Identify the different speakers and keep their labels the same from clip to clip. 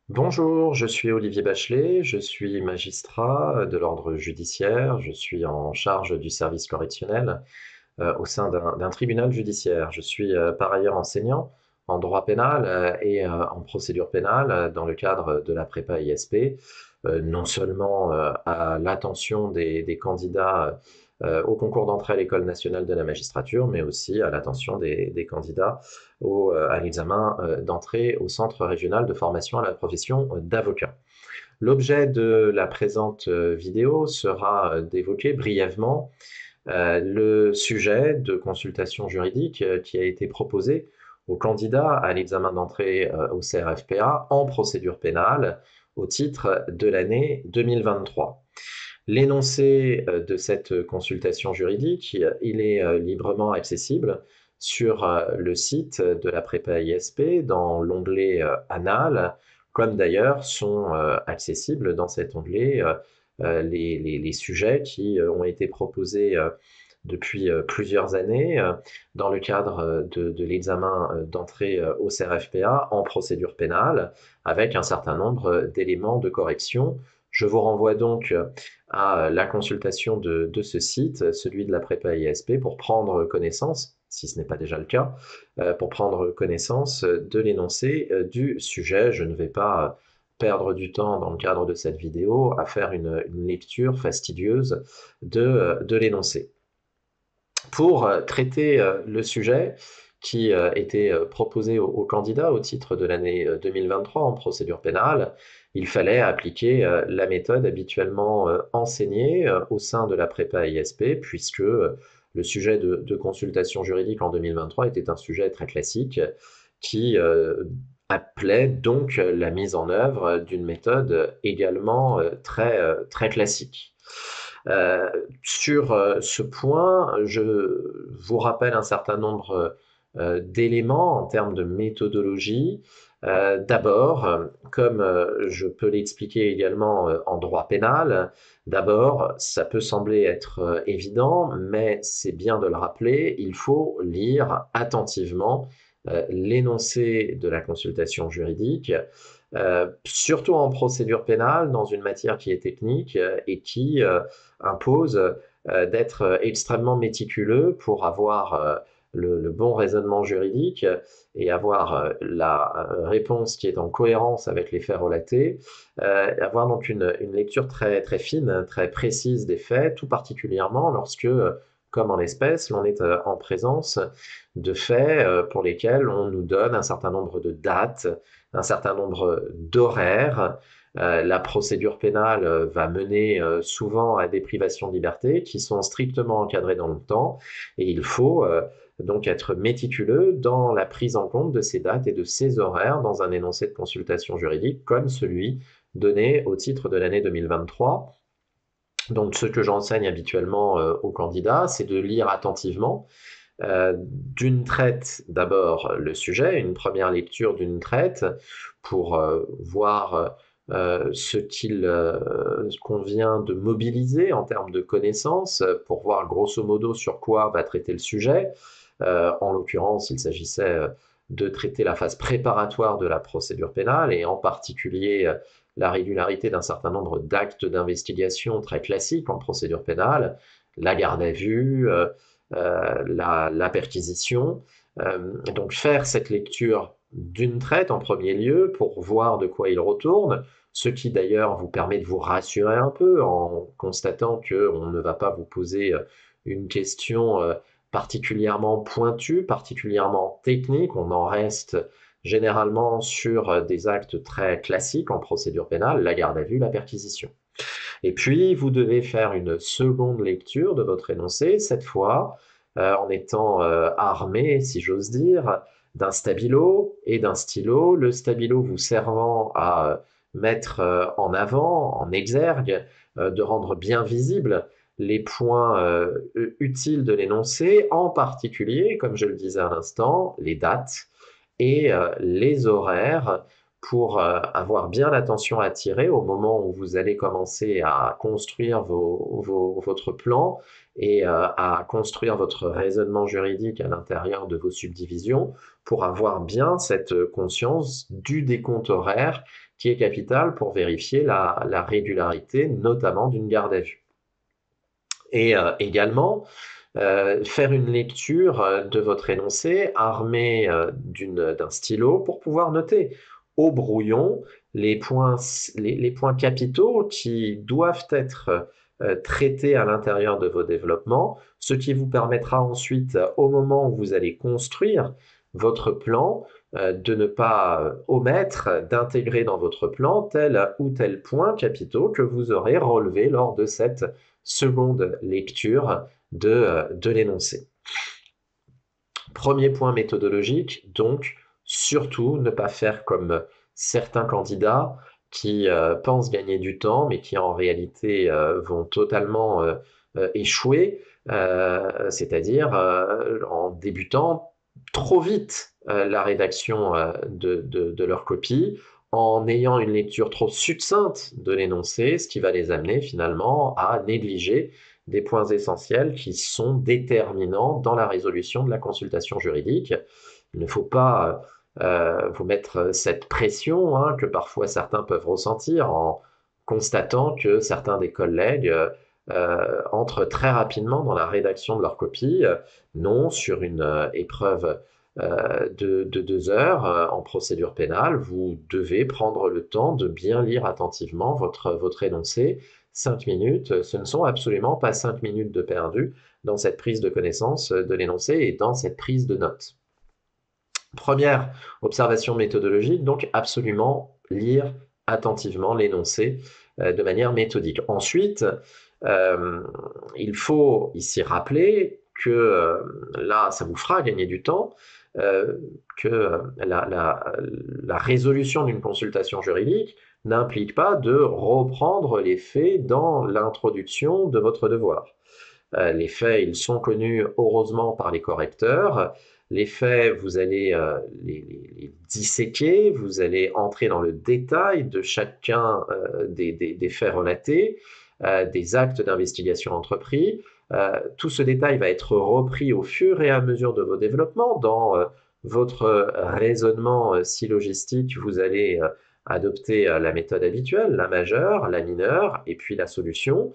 Speaker 1: Bonjour, je suis Olivier Bachelet, je suis magistrat de l'ordre judiciaire, je suis en charge du service correctionnel au sein d'un tribunal judiciaire. Je suis par ailleurs enseignant en droit pénal et en procédure pénale dans le cadre de la prépa ISP, non seulement à l'attention des candidats au concours d'entrée à l'École nationale de la magistrature, mais aussi à l'attention des candidats à l'examen d'entrée au Centre régional de formation à la profession d'avocat. L'objet de la présente vidéo sera d'évoquer brièvement le sujet de consultation juridique qui a été proposé aux candidats à l'examen d'entrée au CRFPA en procédure pénale au titre de l'année 2023. L'énoncé de cette consultation juridique, il est librement accessible sur le site de la prépa ISP dans l'onglet Annales, comme d'ailleurs sont accessibles dans cet onglet les sujets qui ont été proposés depuis plusieurs années dans le cadre de l'examen d'entrée au CRFPA en procédure pénale, avec un certain nombre d'éléments de correction. Je vous renvoie donc à la consultation de ce site, celui de la prépa ISP, pour prendre connaissance, si ce n'est pas déjà le cas, pour prendre connaissance de l'énoncé du sujet. Je ne vais pas perdre du temps dans le cadre de cette vidéo à faire une lecture fastidieuse de l'énoncé. Pour traiter le sujet qui était proposé aux candidats au titre de l'année 2023 en procédure pénale, il fallait appliquer la méthode habituellement enseignée au sein de la prépa ISP, puisque le sujet de consultation juridique en 2023 était un sujet très classique qui appelait donc la mise en œuvre d'une méthode également très classique. Euh, sur ce point, je vous rappelle un certain nombre d'éléments en termes de méthodologie. D'abord, comme je peux l'expliquer également en droit pénal, d'abord, ça peut sembler être évident, mais c'est bien de le rappeler, il faut lire attentivement l'énoncé de la consultation juridique, surtout en procédure pénale, dans une matière qui est technique et qui impose d'être extrêmement méticuleux pour avoir le bon raisonnement juridique et avoir la réponse qui est en cohérence avec les faits relatés, avoir donc une lecture très fine, très précise des faits, tout particulièrement lorsque, comme en l'espèce, l'on est en présence de faits pour lesquels on nous donne un certain nombre de dates, un certain nombre d'horaires. La procédure pénale va mener souvent à des privations de liberté qui sont strictement encadrées dans le temps, et il faut donc être méticuleux dans la prise en compte de ces dates et de ces horaires dans un énoncé de consultation juridique comme celui donné au titre de l'année 2023. Donc ce que j'enseigne habituellement aux candidats, c'est de lire attentivement d'une traite d'abord le sujet, une première lecture d'une traite pour voir ce qu'il convient de mobiliser en termes de connaissances, pour voir grosso modo sur quoi va traiter le sujet. En l'occurrence, il s'agissait de traiter la phase préparatoire de la procédure pénale et en particulier la régularité d'un certain nombre d'actes d'investigation très classiques en procédure pénale, la garde à vue, la perquisition. Donc faire cette lecture d'une traite en premier lieu pour voir de quoi il retourne, ce qui d'ailleurs vous permet de vous rassurer un peu en constatant qu'on ne va pas vous poser une question particulièrement pointue, particulièrement technique, on en reste généralement sur des actes très classiques en procédure pénale, la garde à vue, la perquisition. Et puis, vous devez faire une seconde lecture de votre énoncé, cette fois en étant armé, si j'ose dire, d'un stabilo et d'un stylo, le stabilo vous servant à mettre en avant, en exergue, de rendre bien visibles les points utiles de l'énoncé, en particulier, comme je le disais à l'instant, les dates et les horaires pour avoir bien l'attention attirée au moment où vous allez commencer à construire votre plan et à construire votre raisonnement juridique à l'intérieur de vos subdivisions pour avoir bien cette conscience du décompte horaire qui est capital pour vérifier la régularité, notamment d'une garde à vue. Et également, faire une lecture de votre énoncé armé d'un stylo pour pouvoir noter au brouillon les points capitaux qui doivent être traités à l'intérieur de vos développements, ce qui vous permettra ensuite, au moment où vous allez construire votre plan, de ne pas omettre d'intégrer dans votre plan tel ou tel point capitaux que vous aurez relevé lors de cette seconde lecture de l'énoncé. Premier point méthodologique, donc, surtout ne pas faire comme certains candidats qui pensent gagner du temps, mais qui en réalité vont totalement échouer, c'est-à-dire en débutant trop vite la rédaction de leur copie, en ayant une lecture trop succincte de l'énoncé, ce qui va les amener finalement à négliger des points essentiels qui sont déterminants dans la résolution de la consultation juridique. Il ne faut pas vous mettre cette pression que parfois certains peuvent ressentir en constatant que certains des collègues entrent très rapidement dans la rédaction de leur copie. Non, sur une épreuve de 2 heures en procédure pénale, vous devez prendre le temps de bien lire attentivement votre énoncé. 5 minutes, ce ne sont absolument pas 5 minutes de perdu dans cette prise de connaissance de l'énoncé et dans cette prise de notes. Première observation méthodologique, donc absolument lire attentivement l'énoncé de manière méthodique. Ensuite, il faut ici rappeler que là, ça vous fera gagner du temps, que la résolution d'une consultation juridique n'implique pas de reprendre les faits dans l'introduction de votre devoir. Les faits, ils sont connus heureusement par les correcteurs. Les faits, vous allez les disséquer, vous allez entrer dans le détail de chacun des faits relatés, des actes d'investigation entrepris. Tout ce détail va être repris au fur et à mesure de vos développements. Dans votre raisonnement syllogistique, vous allez adopter la méthode habituelle, la majeure, la mineure, et puis la solution.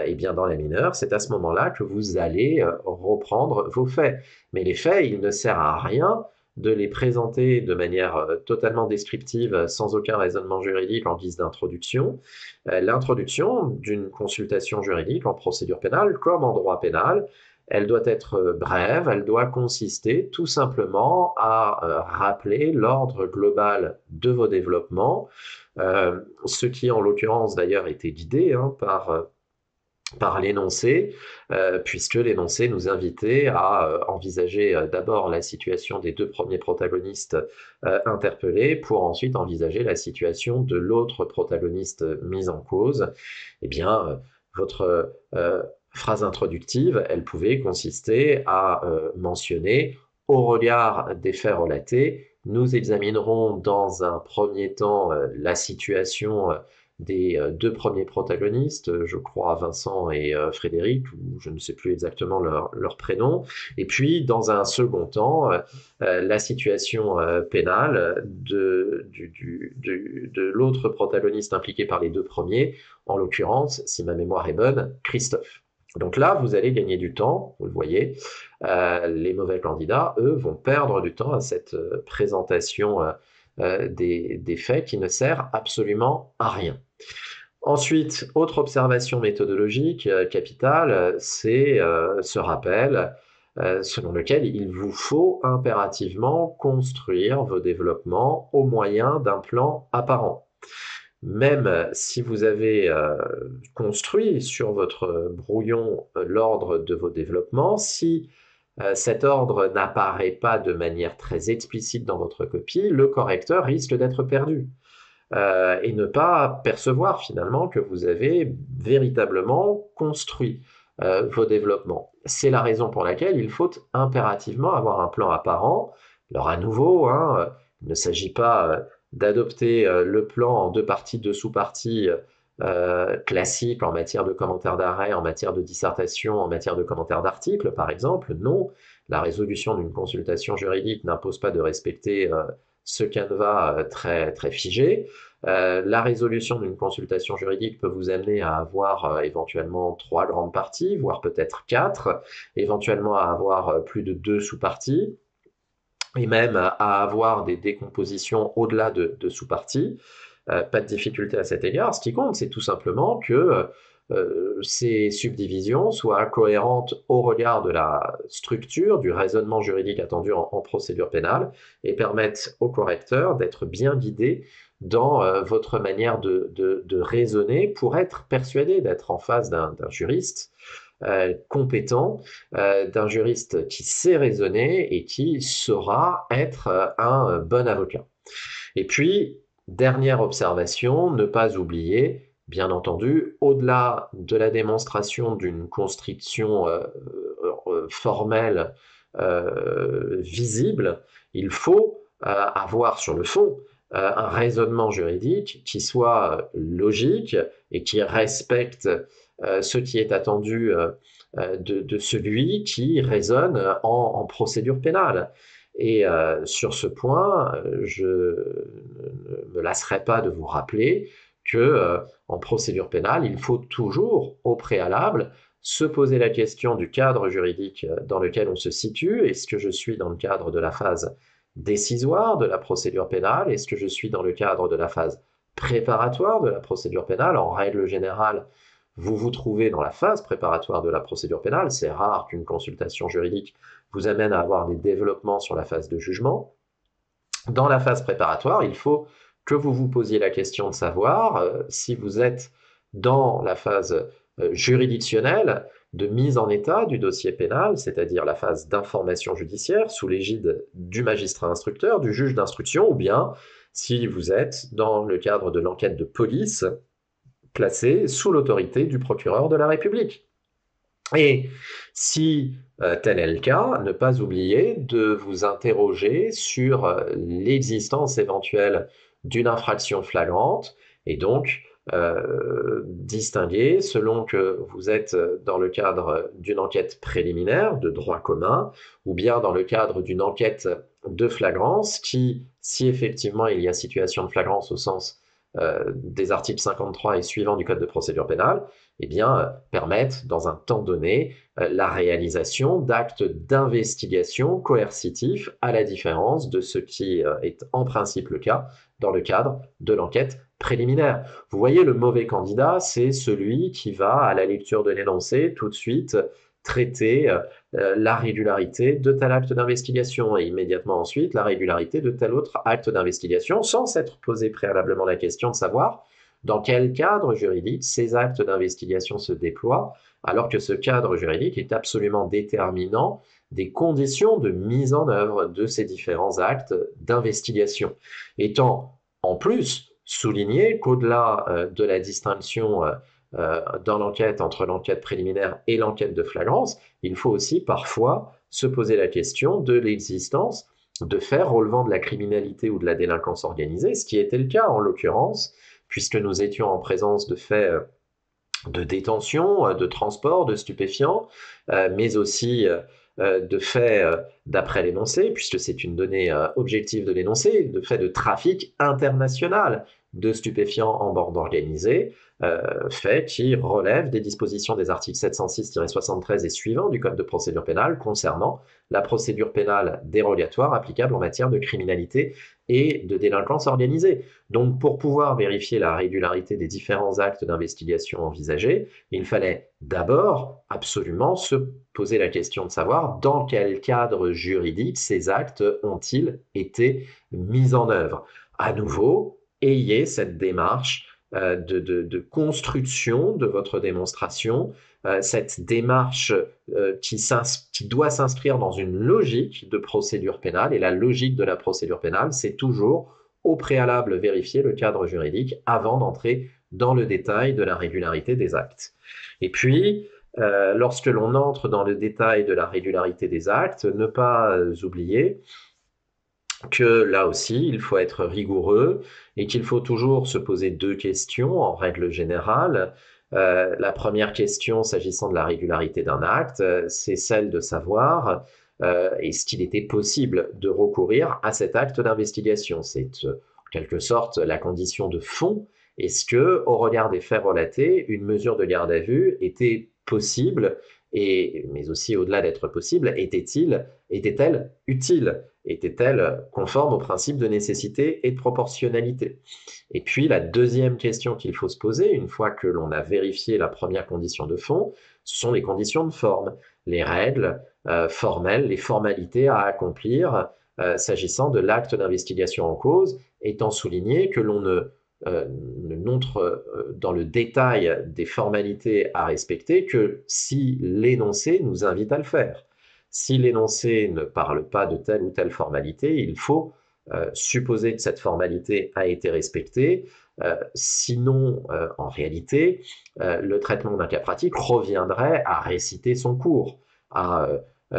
Speaker 1: Et bien dans la mineure, c'est à ce moment-là que vous allez reprendre vos faits. Mais les faits, il ne sert à rien de les présenter de manière totalement descriptive, sans aucun raisonnement juridique en guise d'introduction. L'introduction d'une consultation juridique en procédure pénale, comme en droit pénal, elle doit être brève, elle doit consister tout simplement à rappeler l'ordre global de vos développements, ce qui en l'occurrence d'ailleurs était guidé par l'énoncé, puisque l'énoncé nous invitait à envisager d'abord la situation des 2 premiers protagonistes interpellés, pour ensuite envisager la situation de l'autre protagoniste mis en cause. Eh bien, votre phrase introductive, elle pouvait consister à mentionner, au regard des faits relatés, nous examinerons dans un premier temps la situation des 2 premiers protagonistes, je crois Vincent et Frédéric, ou je ne sais plus exactement leur prénom, et puis dans un second temps, la situation pénale de l'autre protagoniste impliqué par les 2 premiers, en l'occurrence, si ma mémoire est bonne, Christophe. Donc là, vous allez gagner du temps, vous le voyez. Les mauvais candidats, eux, vont perdre du temps à cette présentation des faits qui ne sert absolument à rien. Ensuite, autre observation méthodologique capitale, c'est ce rappel selon lequel il vous faut impérativement construire vos développements au moyen d'un plan apparent. Même si vous avez construit sur votre brouillon l'ordre de vos développements, si cet ordre n'apparaît pas de manière très explicite dans votre copie, le correcteur risque d'être perdu et ne pas percevoir finalement que vous avez véritablement construit vos développements. C'est la raison pour laquelle il faut impérativement avoir un plan apparent. Alors à nouveau, il ne s'agit pas d'adopter le plan en deux parties, deux sous-parties classiques en matière de commentaires d'arrêt, en matière de dissertation, en matière de commentaires d'articles, par exemple. Non, la résolution d'une consultation juridique n'impose pas de respecter ce canevas très, très figé. La résolution d'une consultation juridique peut vous amener à avoir éventuellement 3 grandes parties, voire peut-être 4, éventuellement à avoir plus de 2 sous-parties, et même à avoir des décompositions au-delà de sous-parties. Pas de difficulté à cet égard. Ce qui compte, c'est tout simplement que ces subdivisions soient cohérentes au regard de la structure, du raisonnement juridique attendu en procédure pénale, et permettent au correcteur d'être bien guidé dans votre manière de raisonner pour être persuadé d'être en face d'un juriste compétent, d'un juriste qui sait raisonner et qui saura être un bon avocat. Et puis, dernière observation, ne pas oublier, bien entendu, au-delà de la démonstration d'une constriction formelle visible, il faut avoir sur le fond un raisonnement juridique qui soit logique et qui respecte ce qui est attendu de celui qui raisonne en procédure pénale. Et sur ce point, je ne me lasserai pas de vous rappeler que en procédure pénale, il faut toujours, au préalable, se poser la question du cadre juridique dans lequel on se situe. Est-ce que je suis dans le cadre de la phase décisoire de la procédure pénale? Est-ce que je suis dans le cadre de la phase préparatoire de la procédure pénale? En règle générale, vous vous trouvez dans la phase préparatoire de la procédure pénale. C'est rare qu'une consultation juridique vous amène à avoir des développements sur la phase de jugement. Dans la phase préparatoire, il faut que vous vous posiez la question de savoir si vous êtes dans la phase juridictionnelle de mise en état du dossier pénal, c'est-à-dire la phase d'information judiciaire sous l'égide du magistrat instructeur, du juge d'instruction, ou bien si vous êtes dans le cadre de l'enquête de police placée sous l'autorité du procureur de la République. Et si tel est le cas, ne pas oublier de vous interroger sur l'existence éventuelle d'une infraction flagrante et donc distinguer selon que vous êtes dans le cadre d'une enquête préliminaire de droit commun ou bien dans le cadre d'une enquête de flagrance qui, si effectivement il y a situation de flagrance au sens des articles 53 et suivants du Code de procédure pénale, eh bien, permettent, dans un temps donné, la réalisation d'actes d'investigation coercitifs, à la différence de ce qui est en principe le cas dans le cadre de l'enquête préliminaire. Vous voyez, le mauvais candidat, c'est celui qui va, à la lecture de l'énoncé, tout de suite traiter la régularité de tel acte d'investigation et immédiatement ensuite la régularité de tel autre acte d'investigation sans s'être posé préalablement la question de savoir dans quel cadre juridique ces actes d'investigation se déploient, alors que ce cadre juridique est absolument déterminant des conditions de mise en œuvre de ces différents actes d'investigation. Étant en plus souligné qu'au-delà de la distinction dans l'enquête entre l'enquête préliminaire et l'enquête de flagrance, il faut aussi parfois se poser la question de l'existence de faits relevant de la criminalité ou de la délinquance organisée, ce qui était le cas en l'occurrence, puisque nous étions en présence de faits de détention, de transport de stupéfiants, mais aussi de faits d'après l'énoncé, puisque c'est une donnée objective de l'énoncé, de faits de trafic international de stupéfiants en bande organisée, faits qui relèvent des dispositions des articles 706-73 et suivants du Code de procédure pénale concernant la procédure pénale dérogatoire applicable en matière de criminalité et de délinquance organisée. Donc, pour pouvoir vérifier la régularité des différents actes d'investigation envisagés, il fallait d'abord absolument se poser la question de savoir dans quel cadre juridique ces actes ont-ils été mis en œuvre. À nouveau, ayez cette démarche de construction de votre démonstration, cette démarche qui doit s'inscrire dans une logique de procédure pénale. Et la logique de la procédure pénale, c'est toujours au préalable vérifier le cadre juridique avant d'entrer dans le détail de la régularité des actes. Et puis, lorsque l'on entre dans le détail de la régularité des actes, ne pas oublier que là aussi, il faut être rigoureux et qu'il faut toujours se poser deux questions en règle générale. La première question, s'agissant de la régularité d'un acte, c'est celle de savoir est-ce qu'il était possible de recourir à cet acte d'investigation. C'est en quelque sorte la condition de fond. Est-ce que, au regard des faits relatés, une mesure de garde à vue était possible mais aussi au-delà d'être possible, était-elle utile? Était-elle conforme au principe de nécessité et de proportionnalité? Et puis la deuxième question qu'il faut se poser, une fois que l'on a vérifié la première condition de fond, ce sont les conditions de forme, les règles formelles, les formalités à accomplir s'agissant de l'acte d'investigation en cause, étant souligné que l'on ne montre dans le détail des formalités à respecter que si l'énoncé nous invite à le faire. Si l'énoncé ne parle pas de telle ou telle formalité, il faut supposer que cette formalité a été respectée. Sinon, en réalité, le traitement d'un cas pratique reviendrait à réciter son cours, à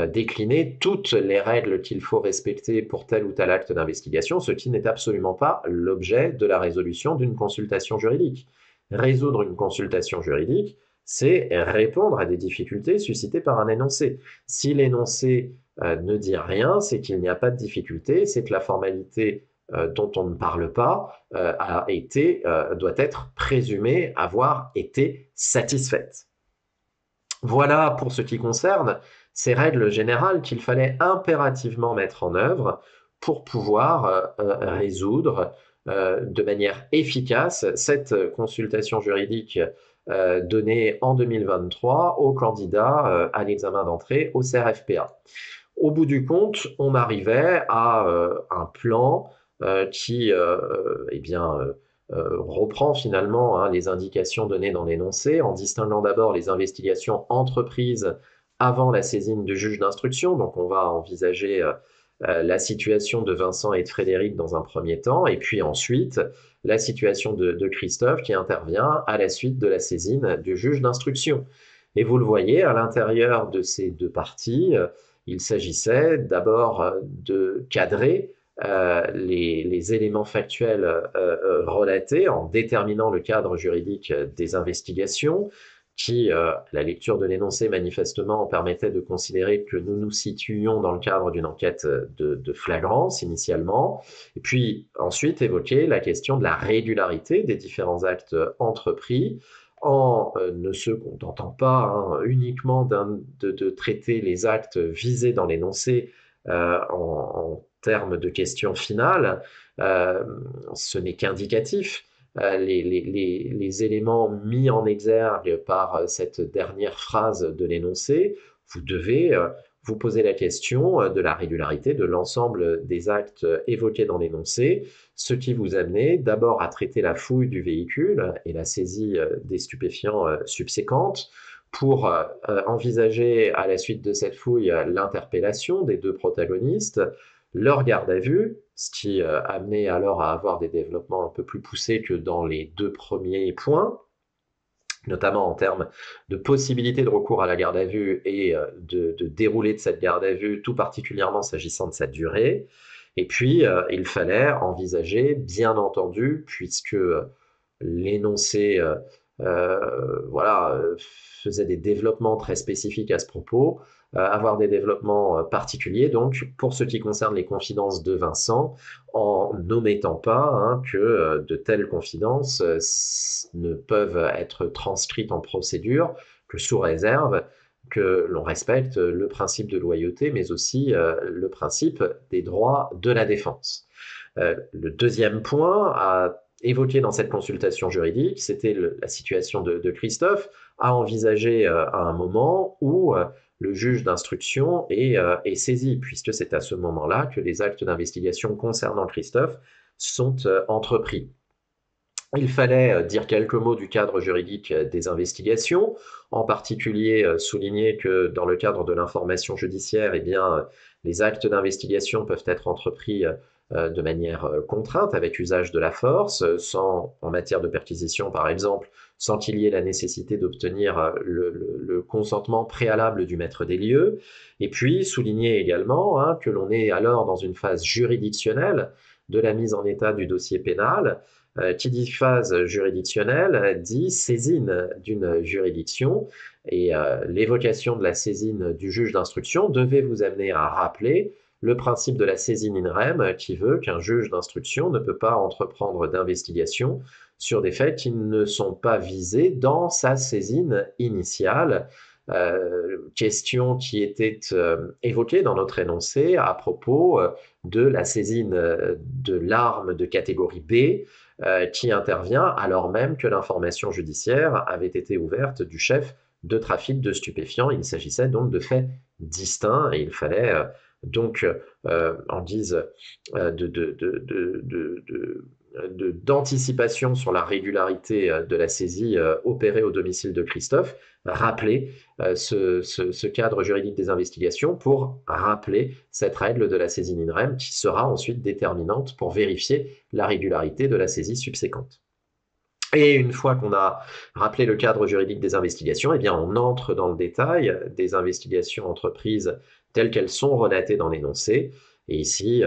Speaker 1: décliner toutes les règles qu'il faut respecter pour tel ou tel acte d'investigation, ce qui n'est absolument pas l'objet de la résolution d'une consultation juridique. Résoudre une consultation juridique, c'est répondre à des difficultés suscitées par un énoncé. Si l'énoncé ne dit rien, c'est qu'il n'y a pas de difficulté, c'est que la formalité dont on ne parle pas doit être présumée avoir été satisfaite. Voilà pour ce qui concerne ces règles générales qu'il fallait impérativement mettre en œuvre pour pouvoir résoudre de manière efficace cette consultation juridique donnée en 2023 aux candidats à l'examen d'entrée au CRFPA. Au bout du compte, on arrivait à un plan qui reprend finalement les indications données dans l'énoncé, en distinguant d'abord les investigations entreprises avant la saisine du juge d'instruction. Donc on va envisager la situation de Vincent et de Frédéric dans un premier temps, et puis ensuite la situation de Christophe qui intervient à la suite de la saisine du juge d'instruction. Et vous le voyez, à l'intérieur de ces deux parties, il s'agissait d'abord de cadrer les éléments factuels relatés en déterminant le cadre juridique des investigations qui, à la lecture de l'énoncé manifestement, permettait de considérer que nous nous situions dans le cadre d'une enquête de flagrance initialement, et puis ensuite évoquer la question de la régularité des différents actes entrepris, en ne se contentant pas uniquement de traiter les actes visés dans l'énoncé en termes de questions finales, ce n'est qu'indicatif. Les éléments mis en exergue par cette dernière phrase de l'énoncé, vous devez vous poser la question de la régularité de l'ensemble des actes évoqués dans l'énoncé, ce qui vous amenait d'abord à traiter la fouille du véhicule et la saisie des stupéfiants subséquentes, pour envisager à la suite de cette fouille l'interpellation des deux protagonistes, leur garde à vue, ce qui amenait alors à avoir des développements un peu plus poussés que dans les deux premiers points, notamment en termes de possibilité de recours à la garde à vue et de dérouler de cette garde à vue, tout particulièrement s'agissant de sa durée. Et puis, il fallait envisager, bien entendu, puisque l'énoncé faisait des développements très spécifiques à ce propos, avoir des développements particuliers, donc pour ce qui concerne les confidences de Vincent, en n'omettant pas que de telles confidences ne peuvent être transcrites en procédure que sous réserve que l'on respecte le principe de loyauté, mais aussi le principe des droits de la défense. Le deuxième point à évoqué dans cette consultation juridique, c'était la situation de Christophe, à envisager à un moment où le juge d'instruction est saisi, puisque c'est à ce moment-là que les actes d'investigation concernant Christophe sont entrepris. Il fallait dire quelques mots du cadre juridique des investigations, en particulier souligner que dans le cadre de l'information judiciaire, les actes d'investigation peuvent être entrepris de manière contrainte, avec usage de la force, sans, en matière de perquisition par exemple, sans qu'il y ait la nécessité d'obtenir le consentement préalable du maître des lieux. Et puis souligner également que l'on est alors dans une phase juridictionnelle de la mise en état du dossier pénal. Qui dit phase juridictionnelle dit saisine d'une juridiction, et l'évocation de la saisine du juge d'instruction devait vous amener à rappeler le principe de la saisine in rem, qui veut qu'un juge d'instruction ne peut pas entreprendre d'investigation sur des faits qui ne sont pas visés dans sa saisine initiale. Question qui était évoquée dans notre énoncé à propos de la saisine de l'arme de catégorie B, qui intervient alors même que l'information judiciaire avait été ouverte du chef de trafic de stupéfiants. Il s'agissait donc de faits distincts et il fallait donc, en guise d'anticipation sur la régularité de la saisie opérée au domicile de Christophe, rappeler ce cadre juridique des investigations pour rappeler cette règle de la saisine in rem qui sera ensuite déterminante pour vérifier la régularité de la saisie subséquente. Et une fois qu'on a rappelé le cadre juridique des investigations, eh bien on entre dans le détail des investigations entreprises telles qu'elles sont relatées dans l'énoncé. Et ici,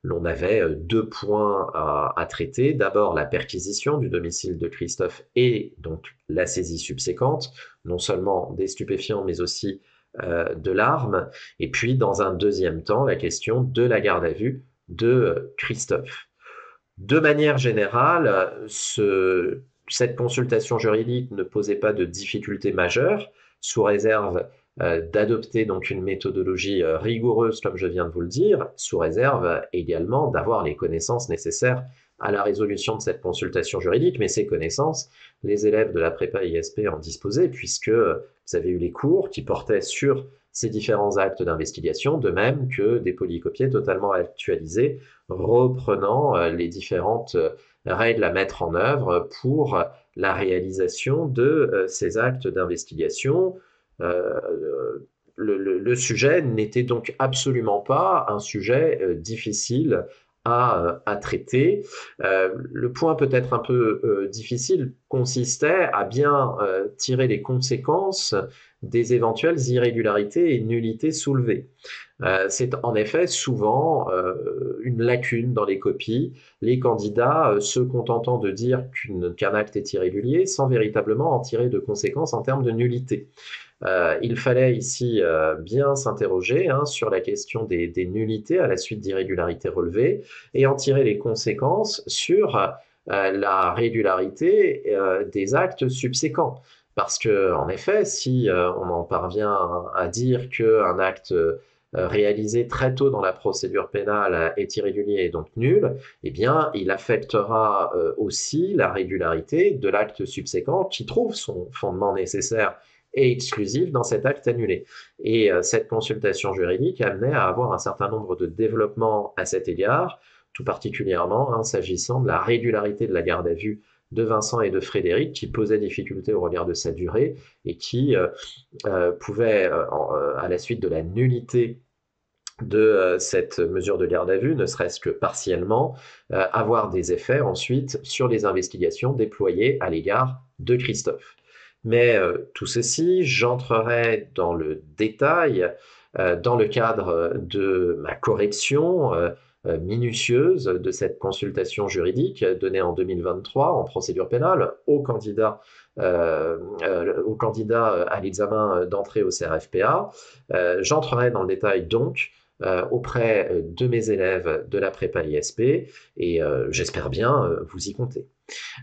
Speaker 1: l'on avait deux points à traiter. D'abord, la perquisition du domicile de Christophe et donc la saisie subséquente, non seulement des stupéfiants, mais aussi de l'arme. Et puis, dans un deuxième temps, la question de la garde à vue de Christophe. De manière générale, cette consultation juridique ne posait pas de difficultés majeures, sous réserve d'adopter donc une méthodologie rigoureuse, comme je viens de vous le dire, sous réserve également d'avoir les connaissances nécessaires à la résolution de cette consultation juridique. Mais ces connaissances, les élèves de la prépa ISP en disposaient, puisque vous avez eu les cours qui portaient sur ces différents actes d'investigation, de même que des polycopiés totalement actualisés, reprenant les différentes règles à mettre en œuvre pour la réalisation de ces actes d'investigation. Le sujet n'était donc absolument pas un sujet difficile à traiter. Le point peut-être un peu difficile consistait à bien tirer les conséquences des éventuelles irrégularités et nullités soulevées. C'est en effet souvent une lacune dans les copies, les candidats se contentant de dire qu'un acte est irrégulier sans véritablement en tirer de conséquences en termes de nullité. Il fallait ici bien s'interroger sur la question des nullités à la suite d'irrégularités relevées et en tirer les conséquences sur la régularité des actes subséquents. Parce que, en effet, si on en parvient à dire qu'un acte réalisé très tôt dans la procédure pénale est irrégulier et donc nul, eh bien, il affectera aussi la régularité de l'acte subséquent qui trouve son fondement nécessaire et exclusif dans cet acte annulé. Et cette consultation juridique amenait à avoir un certain nombre de développements à cet égard, tout particulièrement s'agissant de la régularité de la garde à vue de Vincent et de Frédéric, qui posait difficulté au regard de sa durée et qui pouvait, à la suite de la nullité de cette mesure de garde à vue, ne serait-ce que partiellement, avoir des effets ensuite sur les investigations déployées à l'égard de Christophe. Mais tout ceci, j'entrerai dans le détail dans le cadre de ma correction minutieuse de cette consultation juridique donnée en 2023 en procédure pénale aux candidats à l'examen d'entrée au CRFPA. J'entrerai dans le détail donc auprès de mes élèves de la prépa ISP et j'espère bien vous y compter.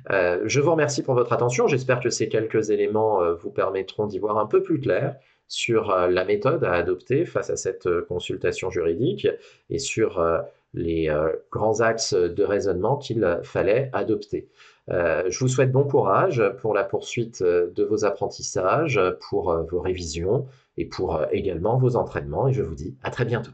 Speaker 1: Je vous remercie pour votre attention. J'espère que ces quelques éléments vous permettront d'y voir un peu plus clair sur la méthode à adopter face à cette consultation juridique et sur les grands axes de raisonnement qu'il fallait adopter. Je vous souhaite bon courage pour la poursuite de vos apprentissages, pour vos révisions et pour également vos entraînements et je vous dis à très bientôt.